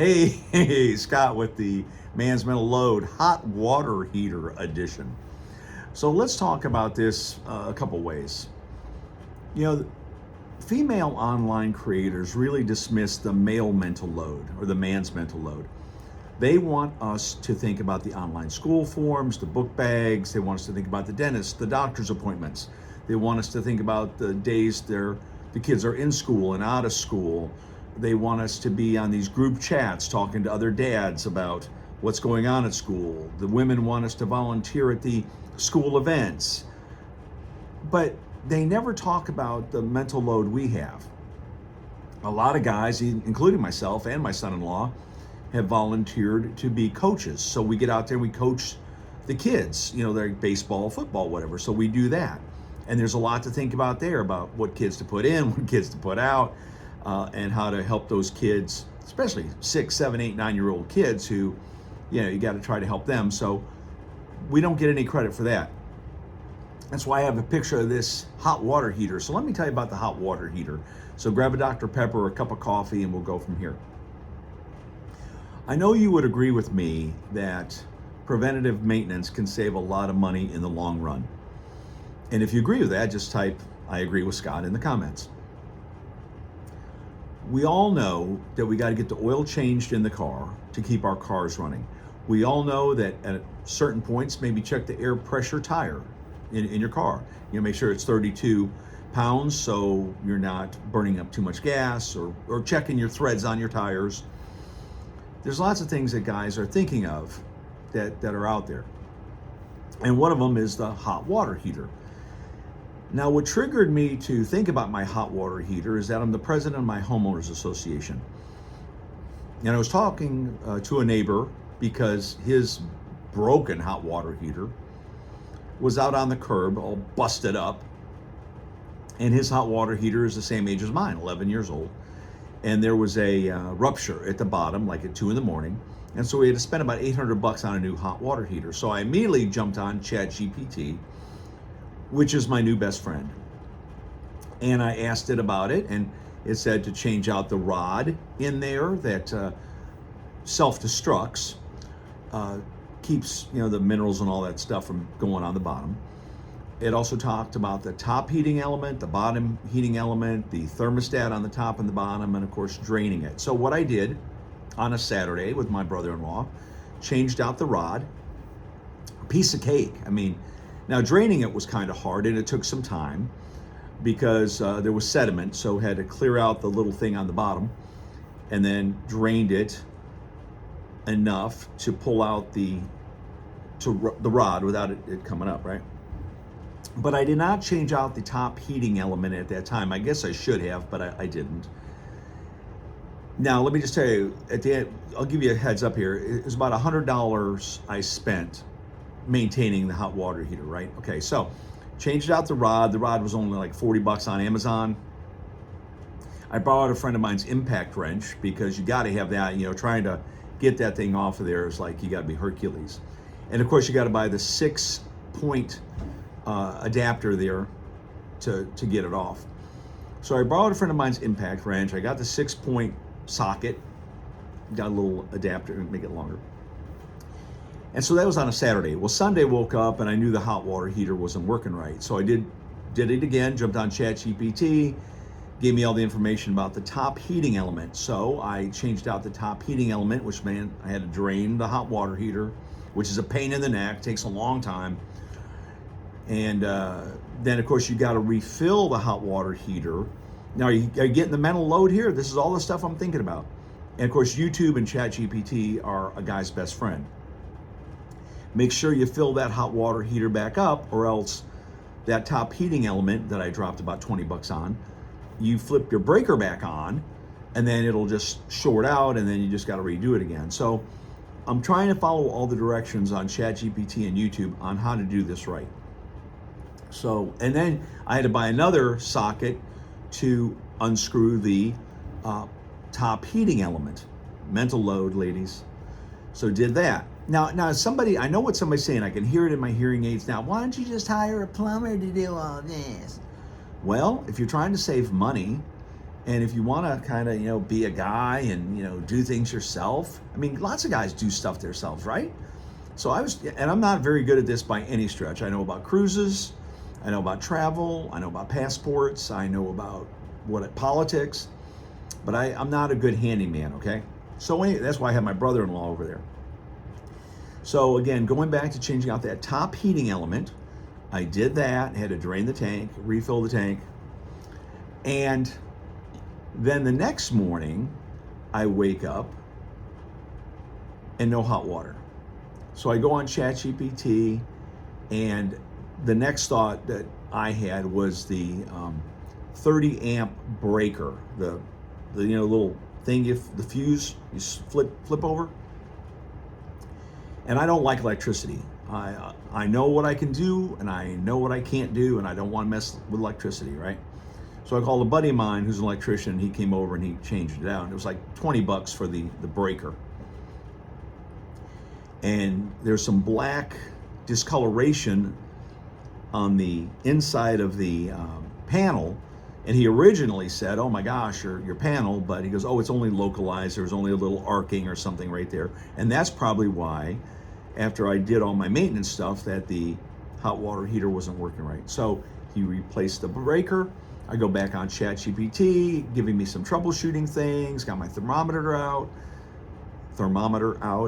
Hey, Scott with the Man's Mental Load Hot Water Heater Edition. So let's talk about this a couple ways. You know, female online creators really dismiss the male mental load or the man's mental load. They want us to think about the online school forms, the book bags. They want us to think about the dentist, the doctor's appointments. They want us to think about the days the kids are in school and out of school. They want us to be on these group chats talking to other dads about what's going on at school. The women want us to volunteer at the school events. But they never talk about the mental load we have. A lot of guys, including myself and my son-in-law, have volunteered to be coaches. So we get out there and we coach the kids, they're baseball, football, whatever. So we do that. And there's a lot to think about there about what kids to put in, what kids to put out, and how to help those kids, especially 6, 7, 8, 9-year-old kids who, you got to try to help them. So we don't get any credit for that. That's why I have a picture of this hot water heater. So let me tell you about the hot water heater. So grab a Dr. Pepper or a cup of coffee and we'll go from here. I know you would agree with me that preventative maintenance can save a lot of money in the long run. And if you agree with that, just type "I agree with Scott" in the comments. We all know that we got to get the oil changed in the car to keep our cars running. We all know that at certain points, maybe check the air pressure tire in your car. Make sure it's 32 pounds so you're not burning up too much gas, or checking your threads on your tires. There's lots of things that guys are thinking of that are out there. And one of them is the hot water heater. Now, what triggered me to think about my hot water heater is that I'm the president of my homeowners association. And I was talking to a neighbor because his broken hot water heater was out on the curb, all busted up. And his hot water heater is the same age as mine, 11 years old. And there was a rupture at the bottom, like at 2 a.m. And so we had to spend about $800 on a new hot water heater. So I immediately jumped on ChatGPT, which is my new best friend. And I asked it about it, and it said to change out the rod in there that self-destructs, keeps the minerals and all that stuff from going on the bottom. It also talked about the top heating element, the bottom heating element, the thermostat on the top and the bottom, and of course draining it. So what I did on a Saturday with my brother-in-law, changed out the rod. Piece of cake. Now draining it was kind of hard, and it took some time because there was sediment, so had to clear out the little thing on the bottom, and then drained it enough to pull out the rod without it coming up, right? But I did not change out the top heating element at that time. I guess I should have, but I didn't. Now, let me just tell you, at the end, I'll give you a heads up here. It was about $100 I spent maintaining the hot water heater, right? Okay, so changed out the rod. The rod was only like $40 on Amazon. I borrowed a friend of mine's impact wrench because you got to have that. Trying to get that thing off of there is like you got to be Hercules. And of course, you got to buy the 6-point adapter there to get it off. So I borrowed a friend of mine's impact wrench. I got the 6-point socket, got a little adapter to make it longer. And so that was on a Saturday. Well, Sunday woke up and I knew the hot water heater wasn't working right. So I did it again, jumped on ChatGPT, gave me all the information about the top heating element. So I changed out the top heating element, which meant I had to drain the hot water heater, which is a pain in the neck, takes a long time. And then, of course, you got to refill the hot water heater. Now, are you getting the mental load here? This is all the stuff I'm thinking about. And, of course, YouTube and ChatGPT are a guy's best friend. Make sure you fill that hot water heater back up, or else that top heating element that I dropped about $20 on, you flip your breaker back on, and then it'll just short out, and then you just got to redo it again. So I'm trying to follow all the directions on ChatGPT and YouTube on how to do this right. So, and then I had to buy another socket to unscrew the top heating element. Mental load, ladies. So did that. Now somebody, I know what somebody's saying. I can hear it in my hearing aids now. Why don't you just hire a plumber to do all this? Well, if you're trying to save money And if you want to kind of, be a guy and, do things yourself, I mean, lots of guys do stuff themselves, right? So and I'm not very good at this by any stretch. I know about cruises, I know about travel, I know about passports, I know about politics, but I'm not a good handyman, okay? So anyway, that's why I have my brother-in-law over there. So again, going back to changing out that top heating element, I did that, had to drain the tank, refill the tank, and then the next morning, I wake up and no hot water. So I go on ChatGPT, and the next thought that I had was the 30 amp breaker, the little thing, if the fuse you flip over. And I don't like electricity. I know what I can do and I know what I can't do, and I don't want to mess with electricity, right? So I called a buddy of mine who's an electrician. He came over and he changed it out. And it was like $20 for the breaker. And there's some black discoloration on the inside of the panel. And he originally said, "Oh my gosh, your panel," but he goes, "Oh, it's only localized. There's only a little arcing or something right there." And that's probably why, after I did all my maintenance stuff, that the hot water heater wasn't working right. So he replaced the breaker. I go back on ChatGPT, giving me some troubleshooting things, got my thermometer out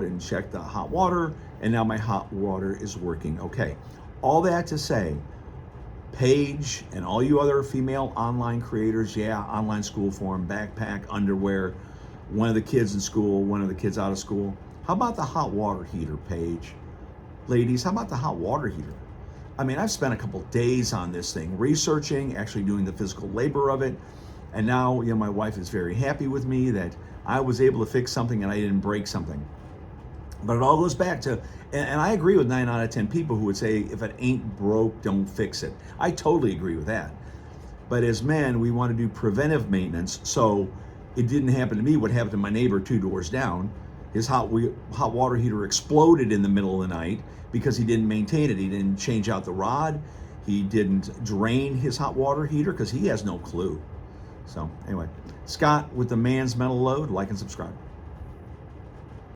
and checked the hot water, and now my hot water is working okay. All that to say, Paige and all you other female online creators, online school form, backpack, underwear, one of the kids in school, one of the kids out of school. How about the hot water heater, Paige? Ladies, how about the hot water heater? I mean, I've spent a couple days on this thing, researching, actually doing the physical labor of it. And now, my wife is very happy with me that I was able to fix something and I didn't break something. But it all goes back to, and I agree with 9 out of 10 people who would say, if it ain't broke, don't fix it. I totally agree with that. But as men, we want to do preventive maintenance. So it didn't happen to me what happened to my neighbor 2 doors down. His hot water heater exploded in the middle of the night because he didn't maintain it. He didn't change out the rod. He didn't drain his hot water heater because he has no clue. So anyway, Scott with the Man's Mental Load. Like and subscribe.